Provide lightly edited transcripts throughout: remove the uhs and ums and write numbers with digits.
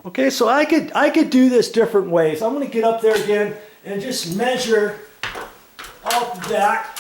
Okay, so I could do this different ways. I'm going to get up there again and just measure off the back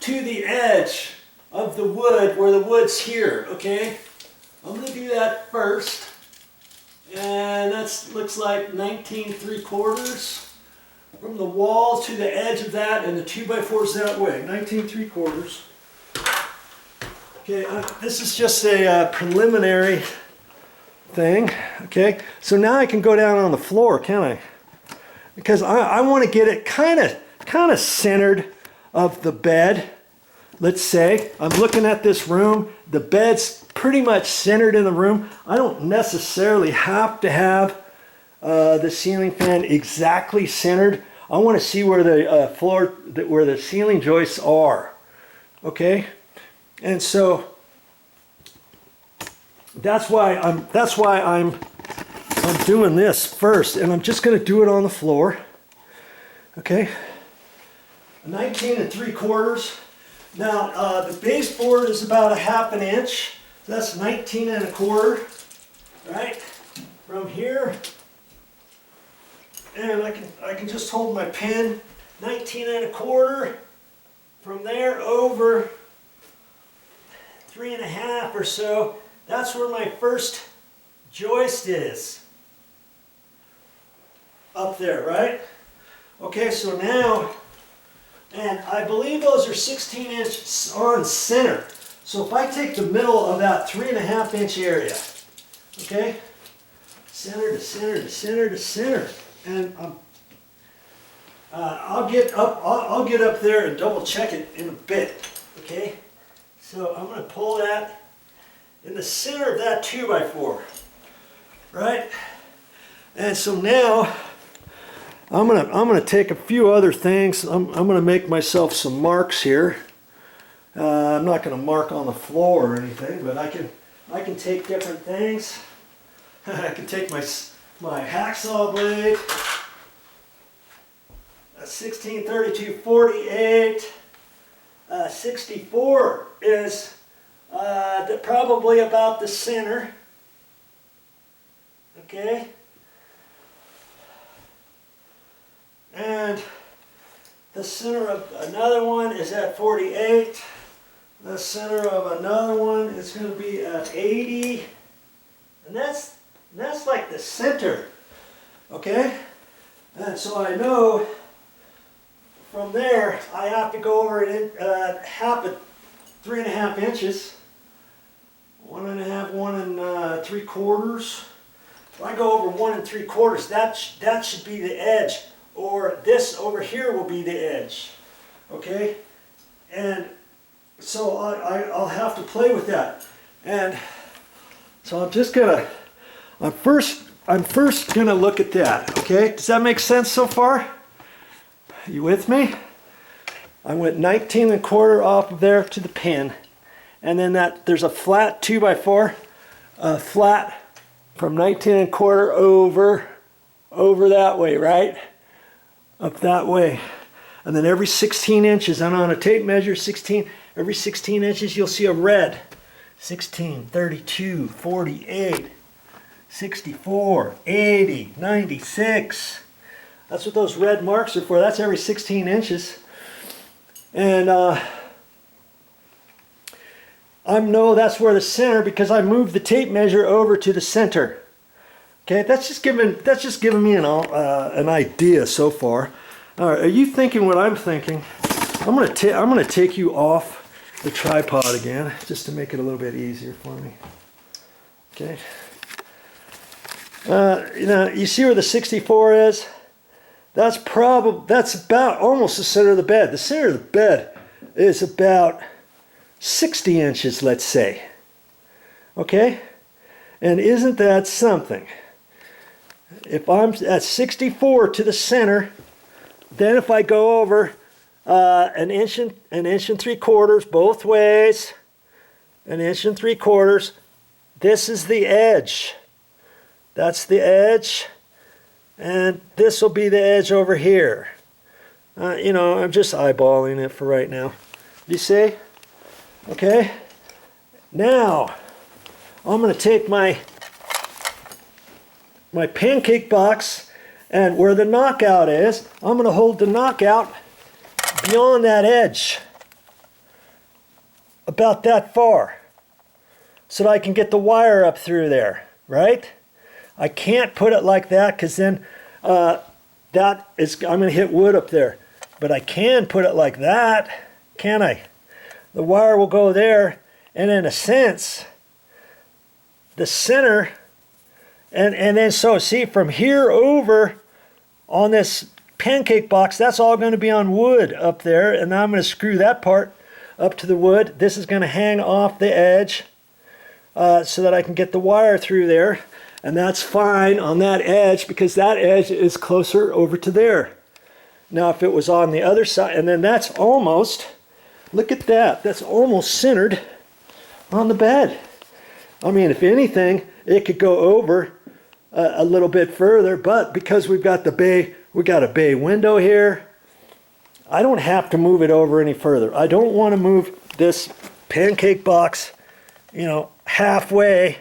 to the edge of the wood where the wood's here. Okay, I'm going to do that first, and that looks like 19 3/4 from the wall to the edge of that, and the 2x4's that way. 19 3/4. Okay, this is just a preliminary thing. Okay, so now I can go down on the floor, can't I? Because I want to get it kind of centered of the bed. Let's say I'm looking at this room. The bed's pretty much centered in the room. I don't necessarily have to have the ceiling fan exactly centered. I want to see where the where the ceiling joists are. Okay, and so that's why I'm doing this first, and I'm just going to do it on the floor. Okay, 19 3/4. Now the baseboard is about a 1/2 inch. That's 19 1/4, right? From here, and I can just hold my pin 19 1/4 from there over 3 1/2 or so. That's where my first joist is. Up there, right? Okay, so now, and I believe those are 16 inch on center. So if I take the middle of that 3 1/2 inch area, okay, center to center to center to center, and I'll get up there and double check it in a bit. Okay, so I'm going to pull that in the center of that 2x4, right? And so now I'm gonna take a few other things. I'm gonna make myself some marks here. I'm not gonna mark on the floor or anything, but I can take different things. I can take my hacksaw blade. A 16, 32, 48. 64 is probably about the center. Okay. And the center of another one is at 48. The center of another one is going to be at 80. And that's like the center. Okay? And so I know from there I have to go over it 3 1/2 inches. 1 1/2, 1 3/4. If I go over 1 3/4, that should be the edge. Or this over here will be the edge, okay? And so I'll have to play with that. And so I'm first gonna look at that, okay? Does that make sense so far? You with me? I went 19 1/4 off of there to the pin, and then there's a flat 2x4, flat from 19 1/4 over that way, right? Up that way, and then every 16 inches, I'm on a tape measure, 16, every 16 inches you'll see a red. 16, 32, 48, 64, 80, 96. That's what those red marks are for. That's every 16 inches. And I know that's where the center, because I moved the tape measure over to the center. Okay, that's just giving me an idea so far. All right, are you thinking what I'm thinking? I'm gonna take you off the tripod again, just to make it a little bit easier for me. Okay. You see where the 64 is? That's about almost the center of the bed. The center of the bed is about 60 inches, let's say. Okay, and isn't that something? If I'm at 64 to the center, then if I go over an inch and 3/4 both ways, an inch and 3/4, this is the edge. That's the edge, and this will be the edge over here. I'm just eyeballing it for right now. You see? Okay. Now I'm going to take my my pancake box, and where the knockout is, I'm going to hold the knockout beyond that edge, about that far, so that I can get the wire up through there, right? I can't put it like that because then I'm going to hit wood up there. But I can put it like that, can I? The wire will go there, and in a sense, the center, and then so see from here over on this pancake box, that's all going to be on wood up there, and I'm going to screw that part up to the wood. This is going to hang off the edge so that I can get the wire through there, and that's fine on that edge because that edge is closer over to there. Now if it was on the other side, and then that's almost, look at that, that's almost centered on the bed. I mean, if anything, it could go over a little bit further, but because we've got a bay window here, I don't have to move it over any further. I don't want to move this pancake box, you know, halfway,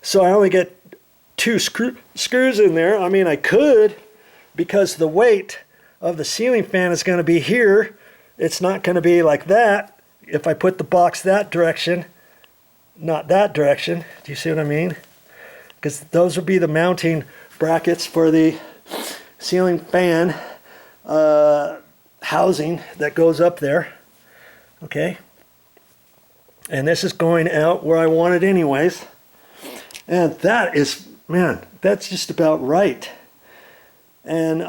so I only get 2 screws in there. I mean, I could, because the weight of the ceiling fan is going to be here. It's not going to be like that if I put the box that direction, not that direction. Do you see what I mean? Because those would be the mounting brackets for the ceiling fan housing that goes up there. Okay, and this is going out where I want it anyways, and that is, man, that's just about right. And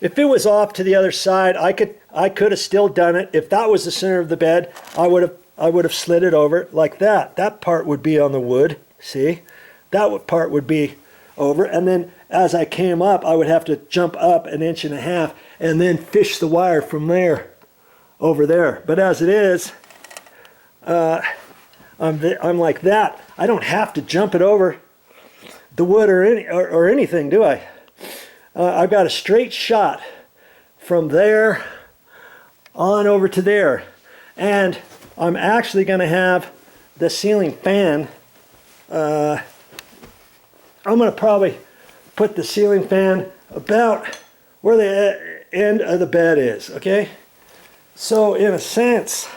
if it was off to the other side, I could have still done it. If that was the center of the bed, I would have slid it over like that. That part would be on the wood. See, that part would be over, and then as I came up, I would have to jump up 1.5 inches and then fish the wire from there over there. But as it is, I'm like that. I don't have to jump it over the wood or anything, do I? I've got a straight shot from there on over to there, and I'm actually going to have the ceiling fan. I'm going to probably put the ceiling fan about where the end of the bed is, okay? So in a sense,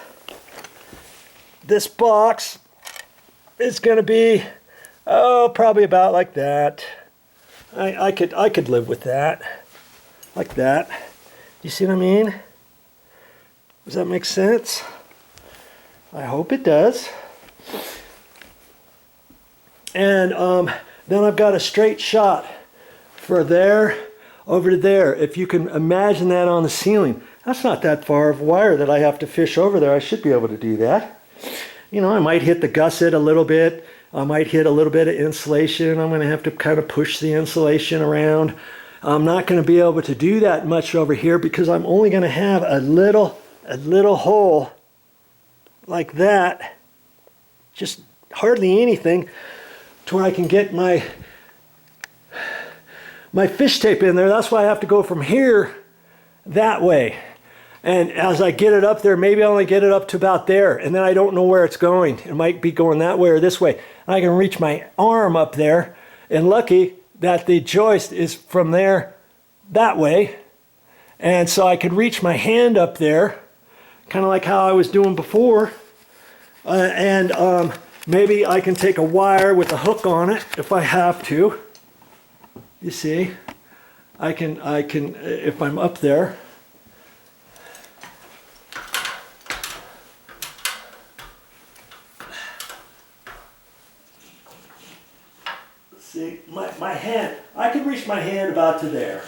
this box is going to be, oh, probably about like that. I could live with that, like that. You see what I mean? Does that make sense? I hope it does. And then I've got a straight shot for there over to there. If you can imagine that on the ceiling, that's not that far of wire that I have to fish over there. I should be able to do that. You know, I might hit the gusset a little bit. I might hit a little bit of insulation. I'm going to have to kind of push the insulation around. I'm not going to be able to do that much over here because I'm only going to have a little hole like that, just hardly anything, to where I can get my fish tape in there. That's why I have to go from here that way. And as I get it up there, maybe I only get it up to about there, and then I don't know where it's going. It might be going that way or this way. And I can reach my arm up there, and lucky that the joist is from there that way. And so I could reach my hand up there, kind of like how I was doing before. Maybe I can take a wire with a hook on it if I have to. You see, I can if I'm up there. See, my hand, I can reach my hand about to there,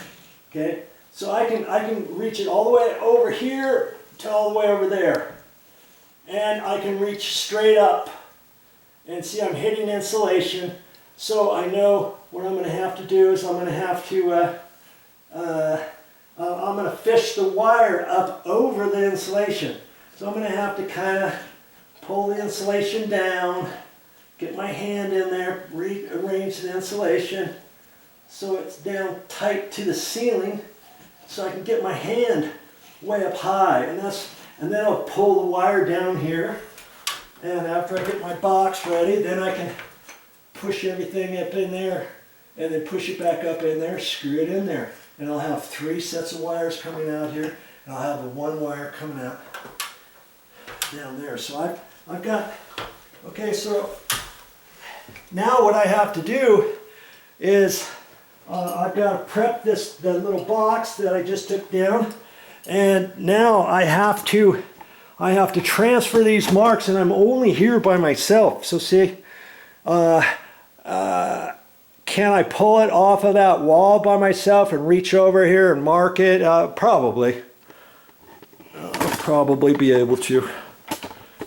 okay? So I can reach it all the way over here to all the way over there. And I can reach straight up. And see, I'm hitting insulation, so I know what I'm going to have to do is I'm going to have to, I'm going to fish the wire up over the insulation. So I'm going to have to kind of pull the insulation down, get my hand in there, rearrange the insulation so it's down tight to the ceiling, so I can get my hand way up high, and then I'll pull the wire down here, and after I get my box ready, then I can push everything up in there, and then push it back up in there, screw it in there. And I'll have 3 sets of wires coming out here, and I'll have the 1 wire coming out down there. So I've got, okay, so now what I have to do is I've got to prep the little box that I just took down, and now I have to transfer these marks, and I'm only here by myself. So see, can I pull it off of that wall by myself and reach over here and mark it? Probably. I'll probably be able to,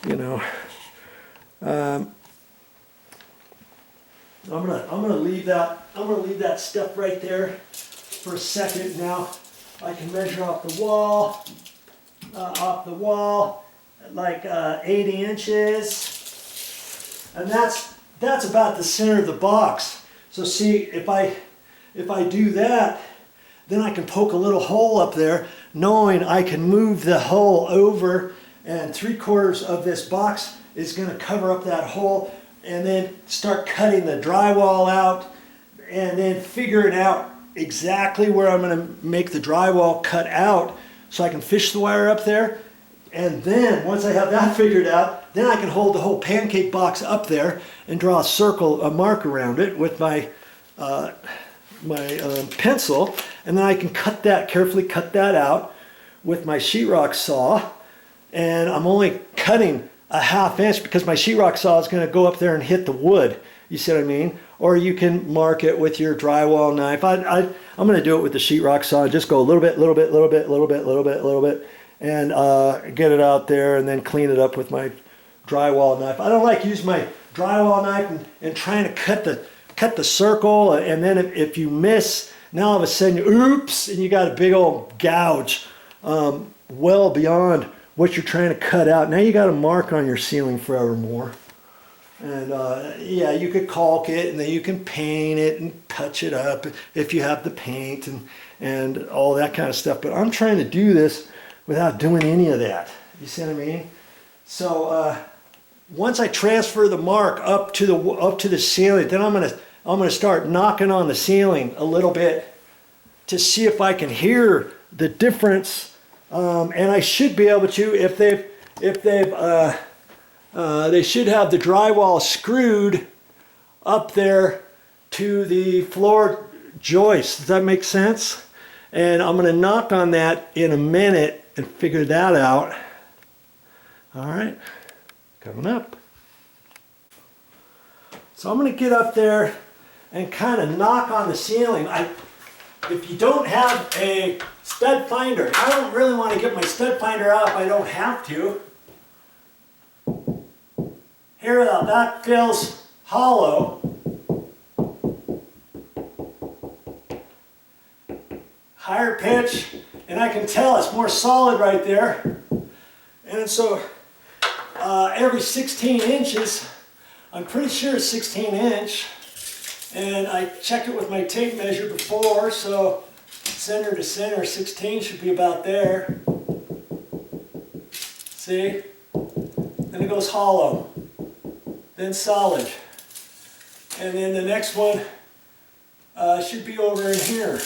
you know. I'm gonna leave that stuff right there for a second. Now I can measure off the wall, like 80 inches, and that's about the center of the box. So see, if I do that, then I can poke a little hole up there, knowing I can move the hole over, and 3/4 of this box is going to cover up that hole, and then start cutting the drywall out, and then figuring out exactly where I'm going to make the drywall cut out so I can fish the wire up there. And then once I have that figured out, then I can hold the whole pancake box up there and draw a mark around it with my pencil, and then I can carefully cut that out with my sheetrock saw. And I'm only cutting a 1/2 inch because my sheetrock saw is going to go up there and hit the wood. You see what I mean? Or you can mark it with your drywall knife. I'm going to do it with the sheetrock saw. Just go a little bit, and get it out there, and then clean it up with my drywall knife. I don't like using my drywall knife and trying to cut the circle, and then if you miss, now all of a sudden, oops, and you got a big old gouge well beyond what you're trying to cut out. Now you got a mark on your ceiling forevermore. And yeah, you could caulk it, and then you can paint it and touch it up if you have the paint and all that kind of stuff. But I'm trying to do this without doing any of that. You see what I mean? So once I transfer the mark up to the ceiling, then I'm gonna start knocking on the ceiling a little bit to see if I can hear the difference. And I should be able to, if they should have the drywall screwed up there to the floor joist. Does that make sense? And I'm going to knock on that in a minute and figure that out. All right, coming up. So I'm going to get up there and kind of knock on the ceiling. If you don't have a stud finder, I don't really want to get my stud finder out if I don't have to. Here, that feels hollow. Higher pitch, and I can tell it's more solid right there. And so every 16 inches, I'm pretty sure it's 16 inch, and I checked it with my tape measure before, so center to center, 16 should be about there. See? Then it goes hollow, then solid, and then the next one should be over in here.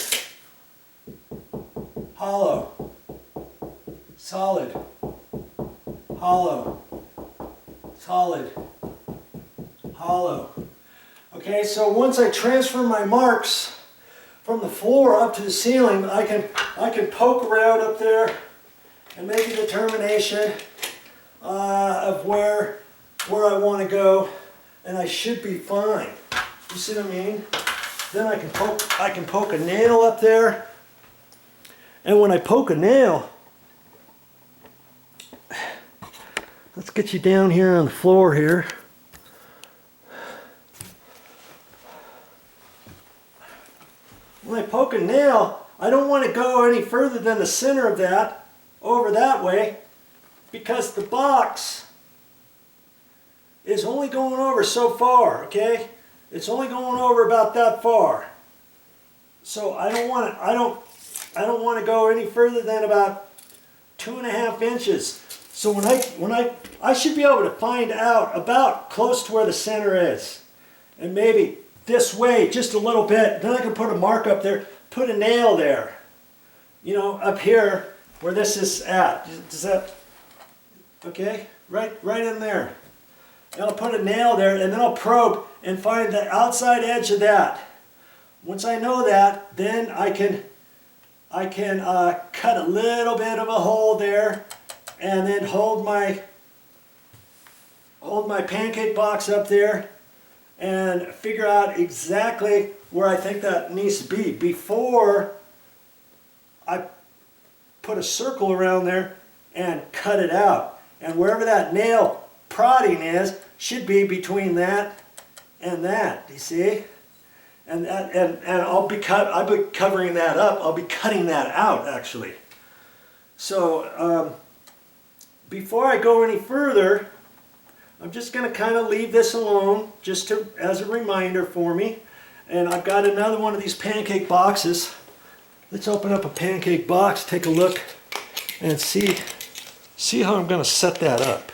Hollow, solid, hollow, solid, hollow. Okay, so once I transfer my marks from the floor up to the ceiling, I can poke around up there and make a determination of where I want to go, and I should be fine. You see what I mean? Then I can poke a nail up there. And when I poke a nail, let's get you down here on the floor here. When I poke a nail, I don't want to go any further than the center of that, over that way, because the box is only going over so far, okay? It's only going over about that far. So I don't want to go any further than about 2.5 inches. So when I should be able to find out about close to where the center is. and maybe this way just a little bit. Then I can put a mark up there, put a nail there, you know, up here where this is at. Does that, okay, right in there. And I'll put a nail there, and then I'll probe and find the outside edge of that. Once I know that, then I can cut a little bit of a hole there, and then hold my pancake box up there and figure out exactly where I think that needs to be before I put a circle around there and cut it out. And wherever that nail prodding is should be between that and that, you see? And I'll be covering that up. I'll be cutting that out, actually. So before I go any further, I'm just going to kind of leave this alone, just as a reminder for me. And I've got another one of these pancake boxes. Let's open up a pancake box, take a look, and see how I'm going to set that up.